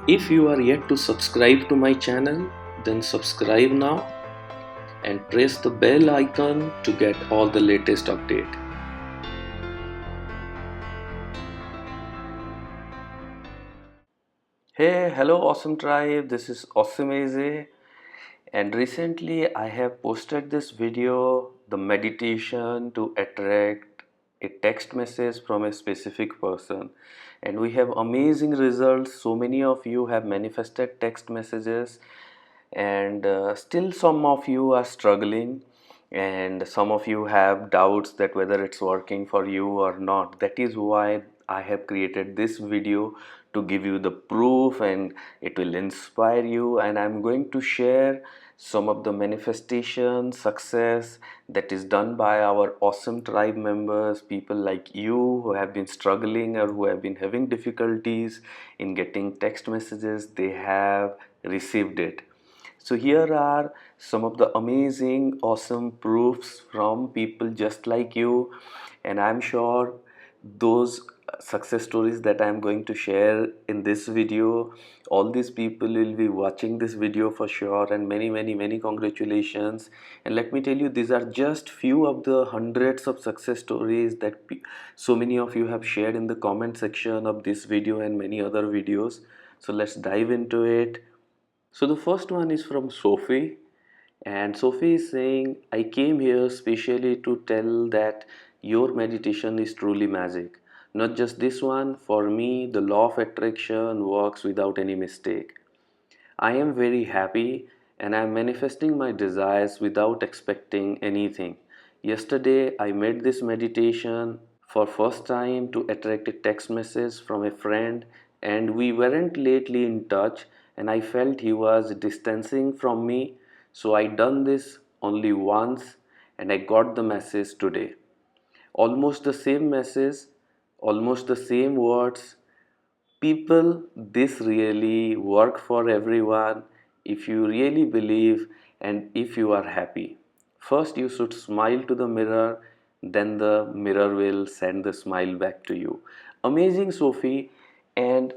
If you are yet to subscribe to my channel, then subscribe now and press the bell icon to get all the latest update. Hey, hello awesome tribe. This is Awesome AZ, and recently I have posted this video, the meditation to attract a text message from a specific person, and we have amazing results. So many of you have manifested text messages, and still some of you are struggling, and some of you have doubts that whether it's working for you or not. That is why I have created this video, to give you the proof, and it will inspire you. And I'm going to share some of the manifestation success that is done by our awesome tribe members, people like you who have been struggling or who have been having difficulties in getting text messages. They have received it. So here are some of the amazing, awesome proofs from people just like you, and I'm sure those success stories that I'm going to share in this video, all these people will be watching this video for sure, and many, many, many congratulations. And let me tell you, these are just few of the hundreds of success stories that so many of you have shared in the comment section of this video and many other videos. So let's dive into it. So the first one is from Sophie, and Sophie is saying, I came here specially to tell that your meditation is truly magic. Not just this one, for me, the law of attraction works without any mistake. I am very happy and I am manifesting my desires without expecting anything. Yesterday, I made this meditation for first time to attract a text message from a friend, and we weren't lately in touch, and I felt he was distancing from me, so I done this only once and I got the message today. Almost the same message, almost the same words. People, this really work for everyone if you really believe and if you are happy. First, you should smile to the mirror, then the mirror will send the smile back to you. Amazing, Sophie. And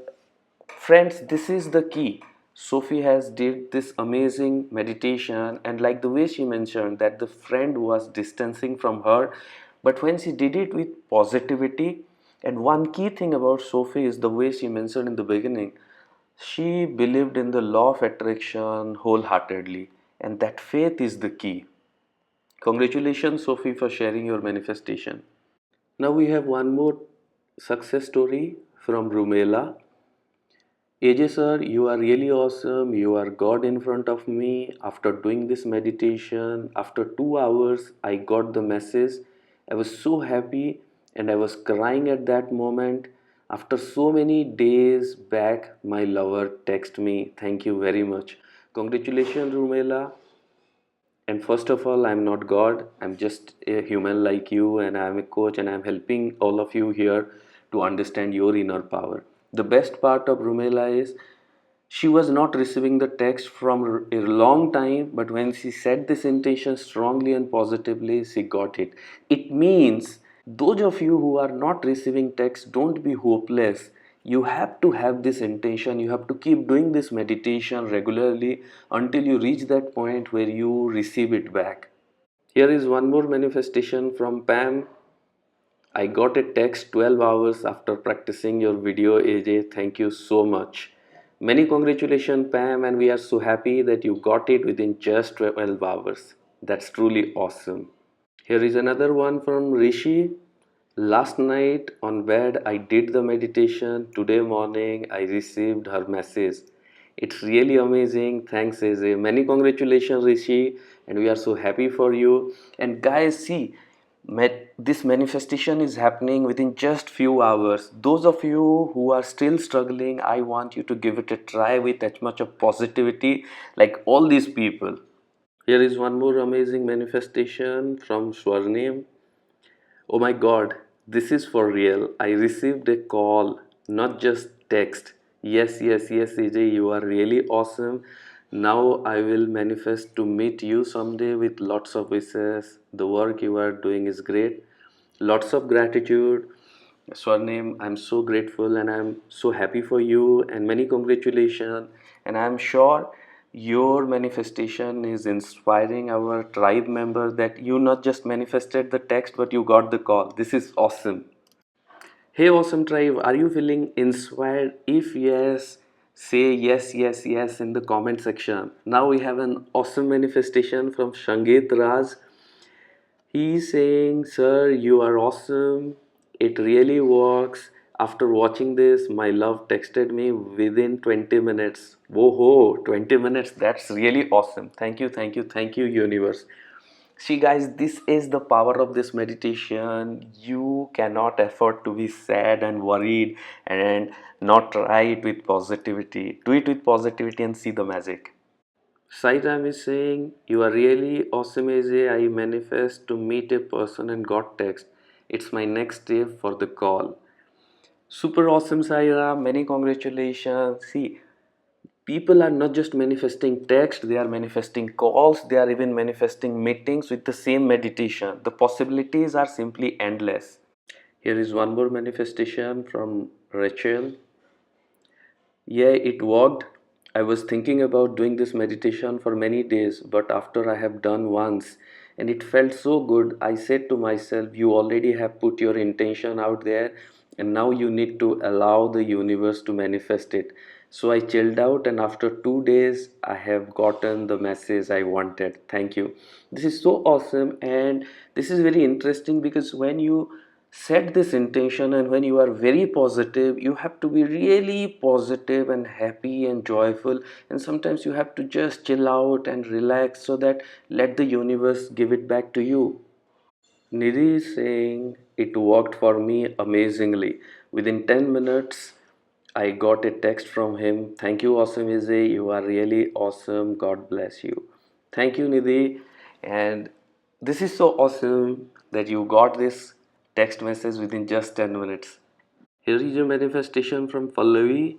friends, this is the key. Sophie has did this amazing meditation, and like the way she mentioned that the friend was distancing from her, but when she did it with positivity. And one key thing about Sophie is the way she mentioned in the beginning, she believed in the law of attraction wholeheartedly, and that faith is the key. Congratulations, Sophie, for sharing your manifestation. Now we have one more success story from Rumela. AJ sir, you are really awesome. You are God in front of me. After doing this meditation, after 2 hours, I got the message. I was so happy and I was crying at that moment. After so many days back, my lover texted me. Thank you very much. Congratulations, Rumela. And first of all, I'm not God. I'm just a human like you, and I'm a coach, and I'm helping all of you here to understand your inner power. The best part of Rumela is she was not receiving the text from a long time, but when she set this intention strongly and positively, she got it. It means those of you who are not receiving text, don't be hopeless. You have to have this intention. You have to keep doing this meditation regularly until you reach that point where you receive it back. Here is one more manifestation from Pam. I got a text 12 hours after practicing your video, AJ. Thank you so much. Many congratulations, Pam, and we are so happy that you got it within just 12 hours. That's truly awesome. Here is another one from Rishi. Last night on bed, I did the meditation. Today morning, I received her message. It's really amazing. Thanks, AJ. Many congratulations, Rishi, and we are so happy for you. And guys, see, this manifestation is happening within just few hours. Those of you who are still struggling, I want you to give it a try with as much of positivity like all these people. Here is one more amazing manifestation from Swarnim. Oh my god, this is for real. I received a call, not just text. Yes, yes, yes, AJ, you are really awesome. Now I will manifest to meet you someday with lots of wishes. The work you are doing is great. Lots of gratitude. Swarnim, I'm so grateful and I'm so happy for you and many congratulations. And I'm sure your manifestation is inspiring our tribe member that you not just manifested the text but you got the call. This is awesome. Hey, awesome tribe, are you feeling inspired? If yes, say yes, yes, yes in the comment section. Now we have an awesome manifestation from Shangit Raj. He's saying, Sir, you are awesome. It really works. After watching this, my love texted me within 20 minutes. Whoa, 20 minutes. That's really awesome. Thank you, universe. See, guys, this is the power of this meditation. You cannot afford to be sad and worried and not try it with positivity. Do it with positivity and see the magic. Sairam is saying, You are really awesome, AJ. I manifest to meet a person and got text. It's my next step for the call. Super awesome, Sairam. Many congratulations. See, people are not just manifesting text, they are manifesting calls, they are even manifesting meetings with the same meditation. The possibilities are simply endless. Here is one more manifestation from Rachel. Yeah, it worked. I was thinking about doing this meditation for many days, but after I have done once and it felt so good, I said to myself, You already have put your intention out there, and now you need to allow the universe to manifest it. So I chilled out, and after 2 days, I have gotten the message I wanted. Thank you. This is so awesome, and this is very interesting because when you set this intention and when you are very positive, you have to be really positive and happy and joyful, and sometimes you have to just chill out and relax so that let the universe give it back to you. Nidhi is saying it worked for me amazingly. Within 10 minutes I got a text from him. Thank you, awesome Izzy, you are really awesome, god bless you. Thank you, Nidhi. And this is so awesome that you got this text message within just 10 minutes. Here is a manifestation from Pallavi.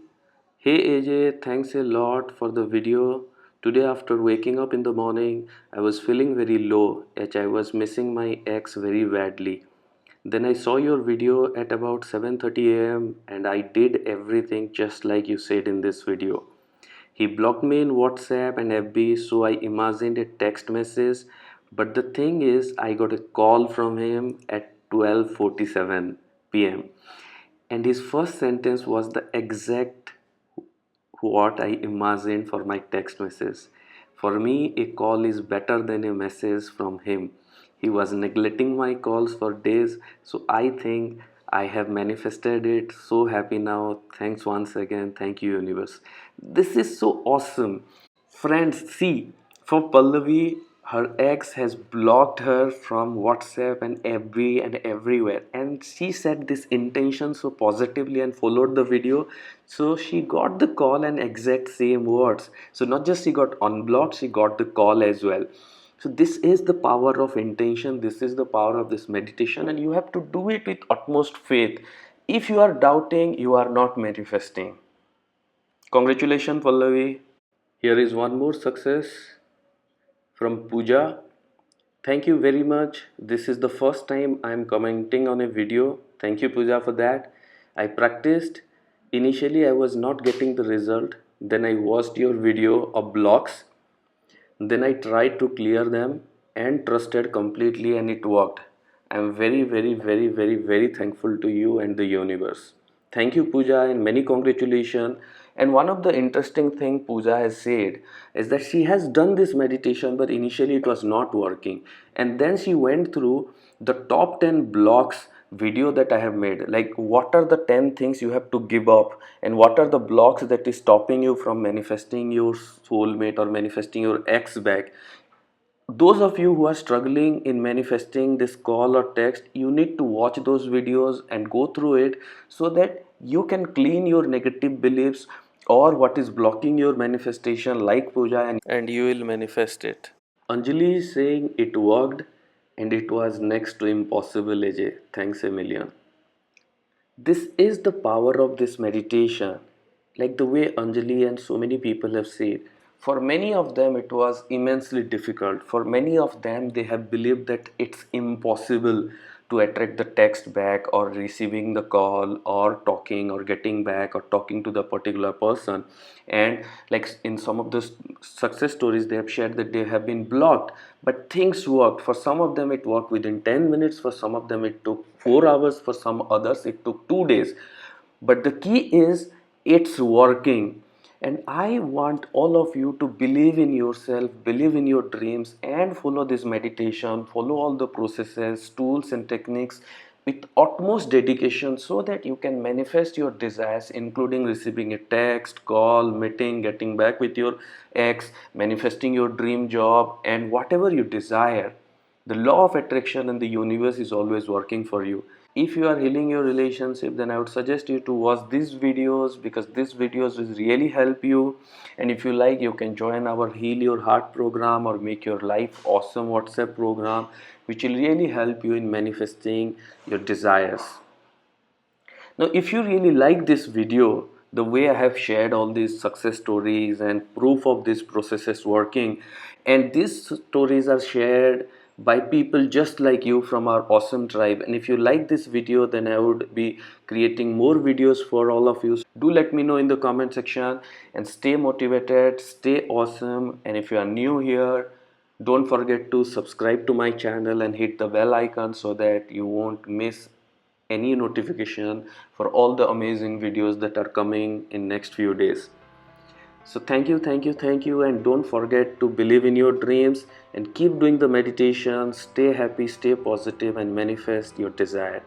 Hey AJ, thanks a lot for the video. Today, after waking up in the morning, I was feeling very low as I was missing my ex very badly. Then I saw your video at about 7:30 am and I did everything just like you said in this video. He blocked me in WhatsApp and FB, so I imagined a text message. But the thing is, I got a call from him at 12:47 p.m. and his first sentence was the exact what I imagined for my text message. For me, a call is better than a message from him. He was neglecting my calls for days, so I think I have manifested it. So happy now. Thanks once again. Thank you, universe. This is so awesome. Friends, see, for Pallavi, her ex has blocked her from WhatsApp and FB and everywhere. And she said this intention so positively and followed the video. So she got the call and exact same words. So not just she got unblocked, she got the call as well. So this is the power of intention. This is the power of this meditation, and you have to do it with utmost faith. If you are doubting, you are not manifesting. Congratulations, Pallavi. Here is one more success from Pooja. Thank you very much. This is the first time I am commenting on a video. Thank you, Pooja, for that. I practiced. Initially, I was not getting the result. Then I watched your video of blocks. Then I tried to clear them and trusted completely, and it worked. I'm very thankful to you and the universe. Thank you, Pooja, and many congratulations. And one of the interesting thing Pooja has said is that she has done this meditation, but initially it was not working. And then she went through the top 10 blocks video that I have made. Like, what are the 10 things you have to give up, and what are the blocks that is stopping you from manifesting your soulmate or manifesting your ex back. Those of you who are struggling in manifesting this call or text, you need to watch those videos and go through it so that you can clean your negative beliefs or what is blocking your manifestation like puja, and you will manifest it. Anjali is saying it worked and it was next to impossible, AJ. Thanks a million. This is the power of this meditation. Like the way Anjali and so many people have said, for many of them it was immensely difficult. For many of them, they have believed that it's impossible to attract the text back or receiving the call or talking or getting back or talking to the particular person. And like in some of the success stories, they have shared that they have been blocked, but things worked. For some of them it worked within 10 minutes, for some of them it took 4 hours, for some others it took 2 days. But the key is it's working. And I want all of you to believe in yourself, believe in your dreams, and follow this meditation, follow all the processes, tools, and techniques with utmost dedication so that you can manifest your desires, including receiving a text, call, meeting, getting back with your ex, manifesting your dream job, and whatever you desire. The law of attraction and the universe is always working for you. If you are healing your relationship, then I would suggest you to watch these videos, because these videos will really help you. And if you like, you can join our Heal Your Heart program or Make Your Life Awesome WhatsApp program, which will really help you in manifesting your desires. Now, if you really like this video, the way I have shared all these success stories and proof of these processes working, and these stories are shared by people just like you from our awesome tribe. And if you like this video, then I would be creating more videos for all of you. Do let me know in the comment section, and stay motivated, stay awesome. And if you are new here, don't forget to subscribe to my channel and hit the bell icon so that you won't miss any notification for all the amazing videos that are coming in next few days. So thank you, thank you, thank you, and don't forget to believe in your dreams and keep doing the meditation. Stay happy, stay positive, and manifest your desire.